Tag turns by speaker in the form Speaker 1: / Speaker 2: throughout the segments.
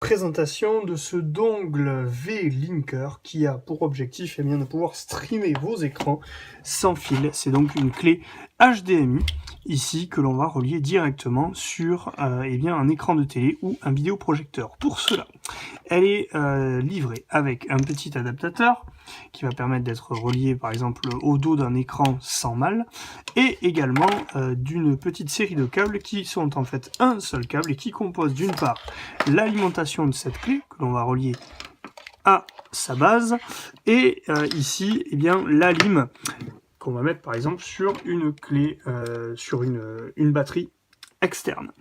Speaker 1: Présentation de ce dongle V-Linker qui a pour objectif de pouvoir streamer vos écrans sans fil. C'est donc une clé HDMI ici que l'on va relier directement sur un écran de télé ou un vidéoprojecteur. Pour cela, elle est livrée avec un petit adaptateur qui va permettre d'être relié par exemple au dos d'un écran sans mal, et également d'une petite série de câbles qui sont en fait un seul câble et qui compose d'une part l'alimentation de cette clé que l'on va relier à sa base, et ici la lime qu'on va mettre par exemple sur une clé, sur une batterie externe.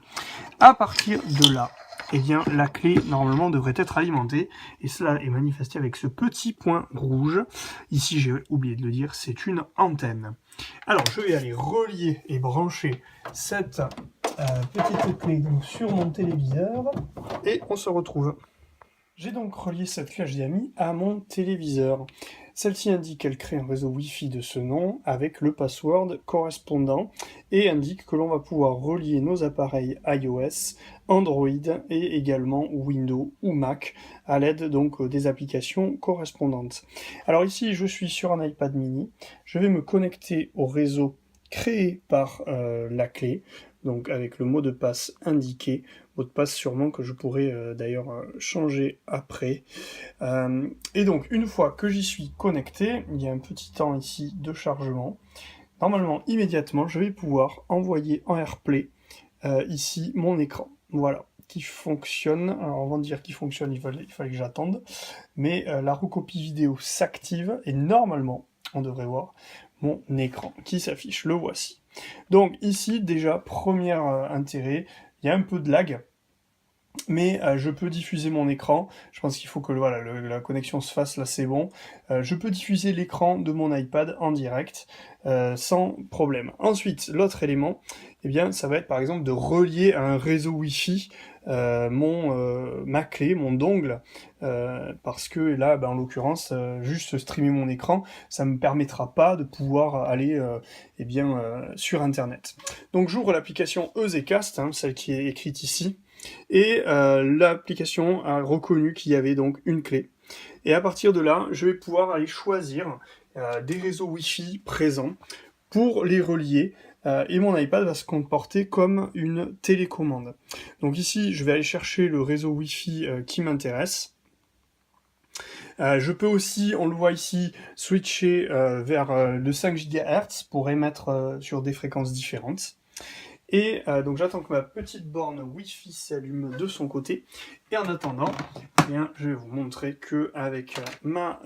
Speaker 1: À partir de là, la clé normalement devrait être alimentée, et cela est manifesté avec ce petit point rouge. Ici, j'ai oublié de le dire, c'est une antenne. Alors, je vais aller relier et brancher cette petite clé donc, sur mon téléviseur, et on se retrouve. J'ai donc relié cette clé HDMI à mon téléviseur. Celle-ci indique qu'elle crée un réseau Wi-Fi de ce nom avec le password correspondant et indique que l'on va pouvoir relier nos appareils iOS, Android et également Windows ou Mac à l'aide donc des applications correspondantes. Alors ici, je suis sur un iPad mini. Je vais me connecter au réseau créé par la clé, donc avec le mot de passe indiqué, mot de passe sûrement que je pourrais d'ailleurs changer après. Et donc une fois que j'y suis connecté, il y a un petit temps ici de chargement. Normalement, immédiatement, je vais pouvoir envoyer en AirPlay ici mon écran. Voilà, qui fonctionne. Alors avant de dire qu'il fonctionne, il fallait que j'attende. Mais la recopie vidéo s'active et normalement, on devrait voir mon écran qui s'affiche. Le voici. Donc ici, déjà, premier intérêt, il y a un peu de lag, mais je peux diffuser mon écran. Je pense qu'il faut que la connexion se fasse, là c'est bon. Je peux diffuser l'écran de mon iPad en direct, sans problème. Ensuite, l'autre élément, ça va être par exemple de relier à un réseau Wi-Fi ma clé, mon dongle, parce que là, en l'occurrence, juste streamer mon écran, ça me permettra pas de pouvoir aller sur Internet. Donc j'ouvre l'application Ezecast, celle qui est écrite ici, et l'application a reconnu qu'il y avait donc une clé. Et à partir de là, je vais pouvoir aller choisir des réseaux Wi-Fi présents pour les relier, et mon iPad va se comporter comme une télécommande. Donc ici, je vais aller chercher le réseau Wi-Fi qui m'intéresse. Je peux aussi, on le voit ici, switcher vers le 5 GHz pour émettre sur des fréquences différentes. Et donc j'attends que ma petite borne Wi-Fi s'allume de son côté. Et en attendant, je vais vous montrer que avec ma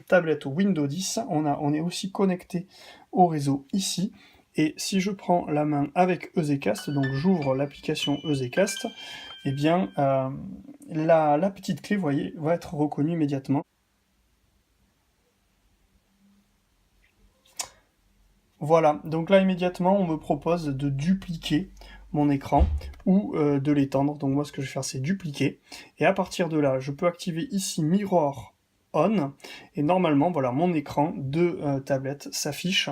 Speaker 1: tablette Windows 10, on est aussi connecté au réseau ici. Et si je prends la main avec Ezecast, donc j'ouvre l'application Ezecast, la petite clé, vous voyez, va être reconnue immédiatement. Voilà, donc là immédiatement on me propose de dupliquer mon écran ou de l'étendre. Donc moi ce que je vais faire c'est dupliquer. Et à partir de là, je peux activer ici Mirror On. Et normalement, voilà, mon écran de tablette s'affiche.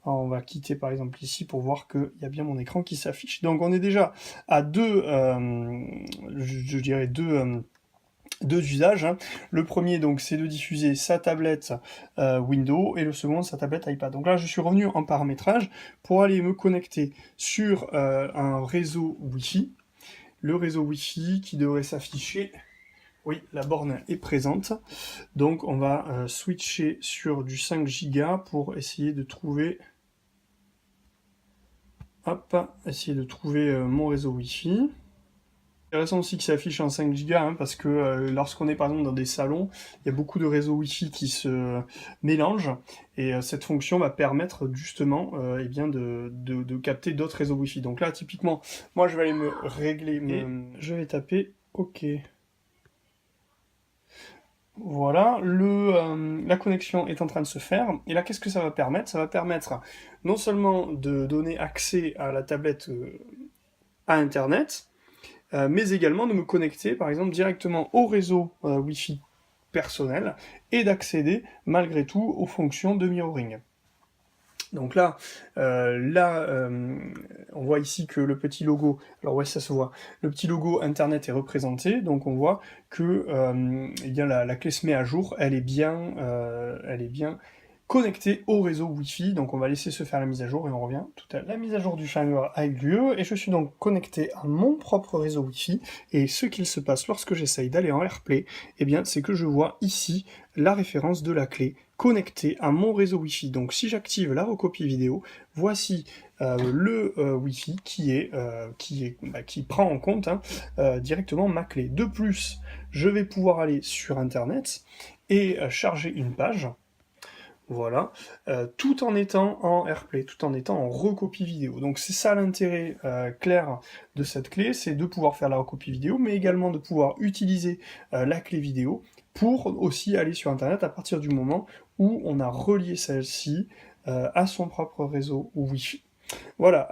Speaker 1: On va quitter par exemple ici pour voir qu'il y a bien mon écran qui s'affiche. Donc on est déjà à deux usages. Le premier, donc, c'est de diffuser sa tablette Windows, et le second, sa tablette iPad. Donc là, je suis revenu en paramétrage pour aller me connecter sur un réseau Wi-Fi. Le réseau Wi-Fi qui devrait s'afficher. Oui, la borne est présente. Donc on va switcher sur du 5 Go pour essayer de trouver... mon réseau Wi-Fi. Intéressant aussi que ça affiche en 5 Go, parce que lorsqu'on est par exemple dans des salons, il y a beaucoup de réseaux Wi-Fi qui se mélangent, et cette fonction va permettre justement de capter d'autres réseaux Wi-Fi. Donc là, typiquement, moi je vais aller me régler, je vais taper OK. Voilà, la connexion est en train de se faire, et là qu'est-ce que ça va permettre? Ça va permettre non seulement de donner accès à la tablette à Internet, mais également de me connecter par exemple directement au réseau Wi-Fi personnel, et d'accéder malgré tout aux fonctions de mirroring. Donc là, on voit ici que le petit logo, alors ouais, ça se voit, le petit logo Internet est représenté, donc on voit que eh bien, la clé se met à jour, elle est bien connectée au réseau Wi-Fi, donc on va laisser se faire la mise à jour, et on revient tout à l'heure. La mise à jour du firmware a eu lieu, et je suis donc connecté à mon propre réseau Wi-Fi, et ce qu'il se passe lorsque j'essaye d'aller en AirPlay, eh bien, c'est que je vois ici la référence de la clé connecté à mon réseau Wi-Fi. Donc si j'active la recopie vidéo, voici le Wi-Fi qui prend en compte directement ma clé. De plus, je vais pouvoir aller sur Internet et charger une page. Voilà, tout en étant en AirPlay, tout en étant en recopie vidéo. Donc c'est ça l'intérêt clair de cette clé, c'est de pouvoir faire la recopie vidéo, mais également de pouvoir utiliser la clé vidéo pour aussi aller sur Internet à partir du moment où on a relié celle-ci à son propre réseau Wi-Fi. Voilà.